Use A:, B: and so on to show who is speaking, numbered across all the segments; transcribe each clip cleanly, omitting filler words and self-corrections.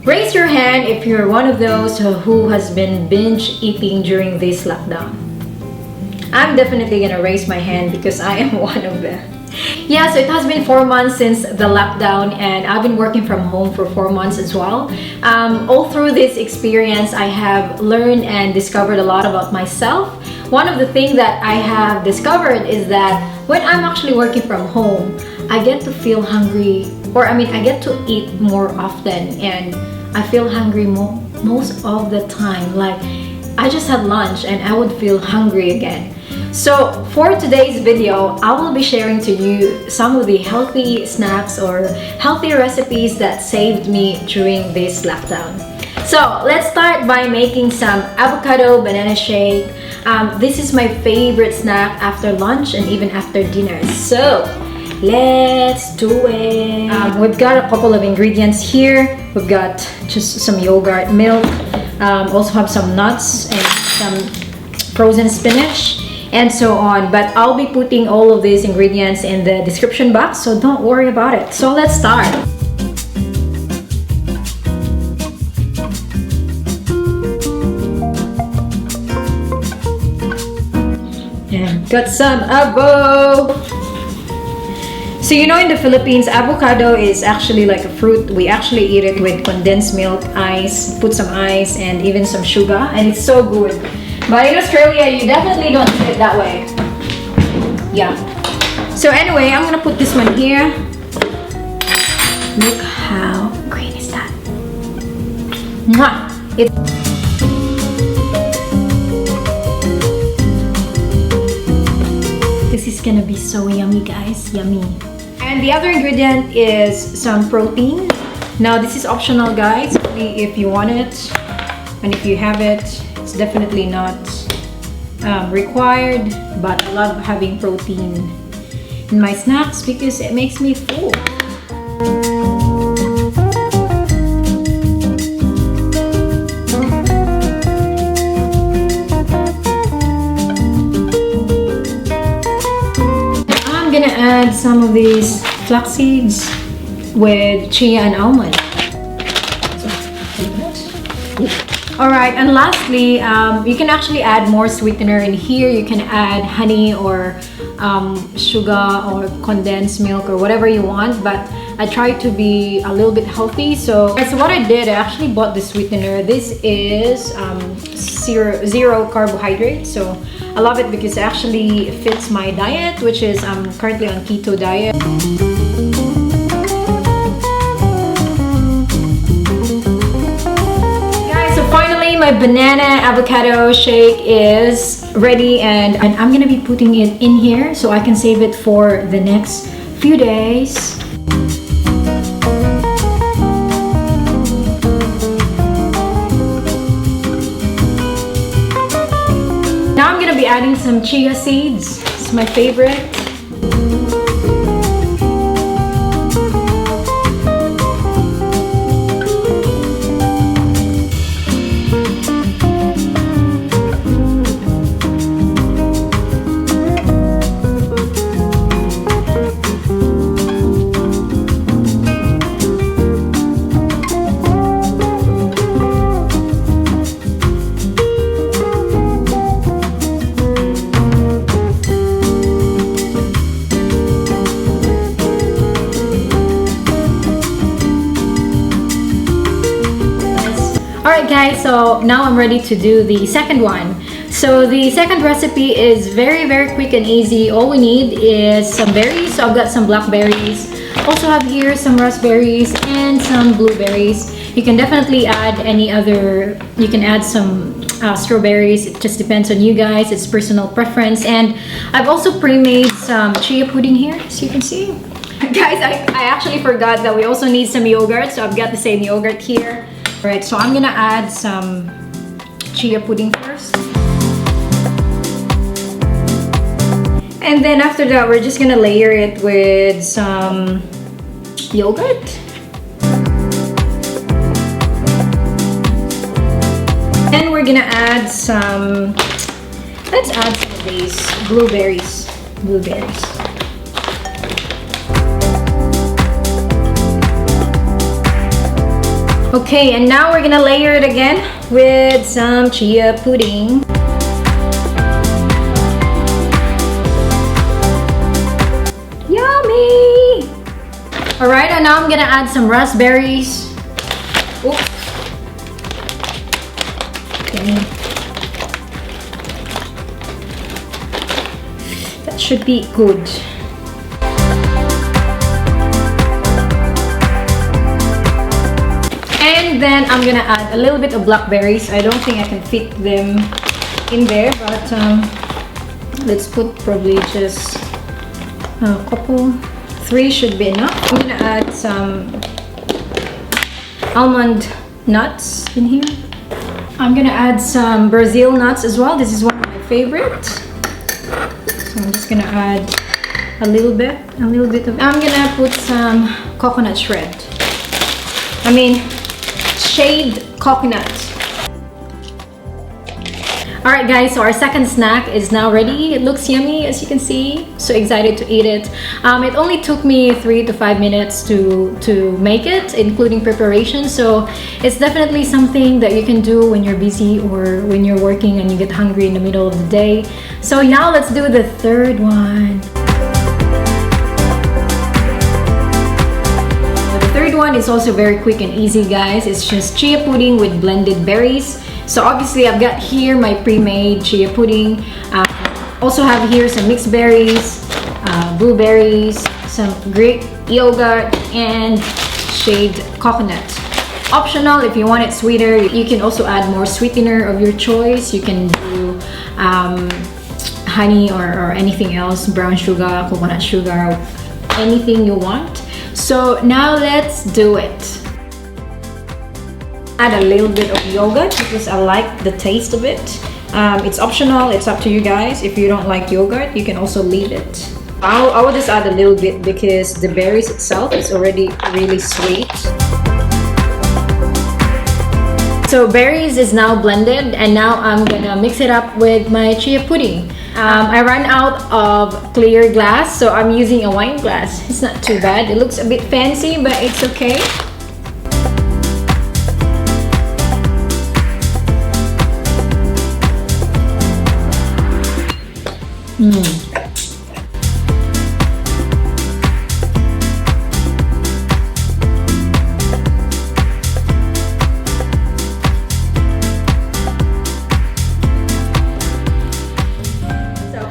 A: Raise your hand if you're one of those who has been binge eating during this lockdown. I'm definitely gonna raise my hand because I am one of them. Yeah, so it has been 4 months since the lockdown, and I've been working from home for 4 months as well. All through this experience, I have learned and discovered a lot about myself. One of the things that I have discovered is that when I'm actually working from home, I get to feel hungry, or I get to eat more often, and I feel hungry most of the time. Like, I just had lunch and I would feel hungry again. So for today's video, I will be sharing to you some of the healthy snacks or healthy recipes that saved me during this lockdown. So let's start by making some avocado banana shake. This is my favorite snack after lunch and even after dinner. So let's do it. We've got a couple of ingredients here. We've got just some yogurt, milk, also have some nuts and some frozen spinach, and so on. But I'll be putting all of these ingredients in the description box, so don't worry about it. So let's start. And got some avo. So you know, in the Philippines, avocado is actually like a fruit. We actually eat it with condensed milk, ice, put some ice, and even some sugar, and it's so good. But in Australia, you definitely don't eat it that way. Yeah. So anyway, I'm gonna put this one here. Look how green is that. Mwah! This is gonna be so yummy, guys. Yummy. And the other ingredient is some protein. Now this is optional, guys, only if you want it, and if you have it, it's definitely not required. But I love having protein in my snacks because it makes me full. I'm gonna add some of these flax seeds with chia and almond. Alright, and lastly, you can actually add more sweetener in here. You can add honey or sugar or condensed milk or whatever you want, but I try to be a little bit healthy. So what I did, I actually bought the sweetener. This is zero carbohydrate, so I love it because it actually fits my diet, which is I'm currently on keto diet. My banana avocado shake is ready, and I'm gonna be putting it in here so I can save it for the next few days. Now I'm gonna be adding some chia seeds. It's my favorite. Alright guys, so now I'm ready to do the second one. So the second recipe is very quick and easy. All we need is some berries. So I've got some blackberries. Also have here some raspberries and some blueberries. You can definitely add any other, you can add some strawberries. It just depends on you guys. It's personal preference. And I've also pre-made some chia pudding here, as you can see. Guys, I actually forgot that we also need some yogurt. So I've got the same yogurt here. Alright, so I'm gonna add some chia pudding first. And then after that, we're just gonna layer it with some yogurt. And we're gonna add some, let's add some of these blueberries. Okay, and now we're gonna layer it again with some chia pudding. Yummy! Alright, and now I'm gonna add some raspberries. Oops. Okay. That should be good. And then I'm gonna add a little bit of blackberries. I don't think I can fit them in there, but let's put probably just a couple. 3 should be enough. I'm gonna add some almond nuts in here. I'm gonna add some Brazil nuts as well. This is one of my favorites. So I'm just gonna add a little bit of. I'm gonna put some coconut shred. I mean, shaved coconut. Alright guys, so our second snack is now ready. It looks yummy as you can see. So excited to eat it. It only took me 3 to 5 minutes to make it, including preparation. So it's definitely something that you can do when you're busy or when you're working and you get hungry in the middle of the day. So now let's do the third one. The third one is also very quick and easy, guys. It's just chia pudding with blended berries. So obviously I've got here my pre-made chia pudding. Also have here some mixed berries, blueberries, some Greek yogurt, and shaved coconut. Optional, if you want it sweeter, you can also add more sweetener of your choice. You can do honey or anything else, brown sugar, coconut sugar, anything you want. So now let's do it. Add a little bit of yogurt because I like the taste of it. It's optional, it's up to you guys. If you don't like yogurt, you can also leave it. I will just add a little bit because the berries itself is already really sweet. So berries is now blended, and now I'm gonna mix it up with my chia pudding. I ran out of clear glass, so I'm using a wine glass. It's not too bad. It looks a bit fancy, but it's okay.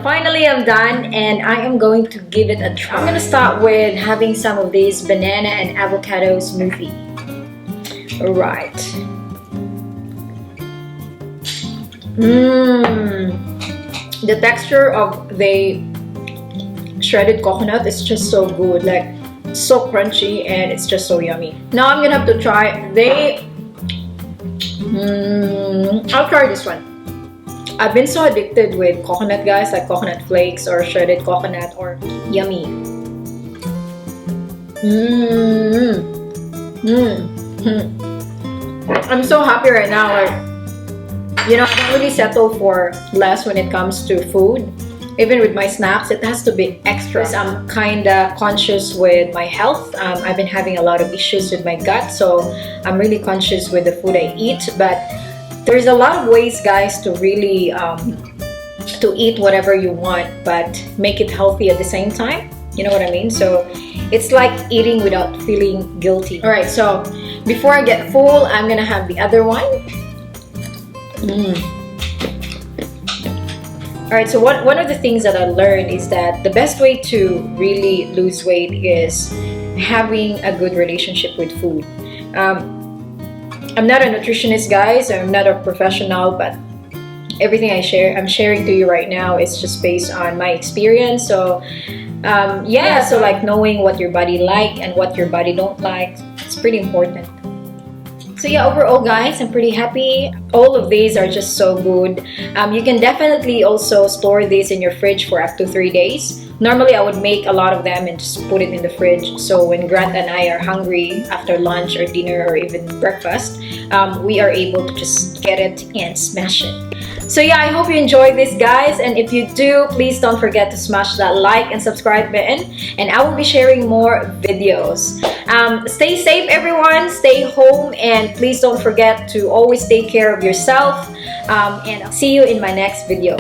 A: Finally, I'm done and I am going to give it a try. I'm going to start with having some of this banana and avocado smoothie. Alright. The texture of the shredded coconut is just so good. Like, so crunchy and it's just so yummy. Now I'm going to have to try I'll try this one. I've been so addicted with coconut, guys, like coconut flakes or shredded coconut or yummy. I'm so happy right now. Like, you know, I don't really settle for less when it comes to food. Even with my snacks, it has to be extra. I'm kind of conscious with my health. I've been having a lot of issues with my gut, so I'm really conscious with the food I eat. But there's a lot of ways, guys, to really to eat whatever you want, but make it healthy at the same time. You know what I mean? So it's like eating without feeling guilty. All right, so before I get full, I'm gonna have the other one. All right, so one of the things that I learned is that the best way to really lose weight is having a good relationship with food. I'm not a nutritionist, guys. I'm not a professional, but everything I'm sharing to you right now is just based on my experience. So so like knowing what your body like and what your body don't like, it's pretty important. So yeah, overall, guys, I'm pretty happy. All of these are just so good. You can definitely also store these in your fridge for up to 3 days. Normally, I would make a lot of them and just put it in the fridge. So when Grant and I are hungry after lunch or dinner or even breakfast, we are able to just get it and smash it. So yeah, I hope you enjoyed this, guys. And if you do, please don't forget to smash that like and subscribe button. And I will be sharing more videos. Stay safe, everyone. Stay home. And please don't forget to always take care of yourself. And I'll see you in my next video.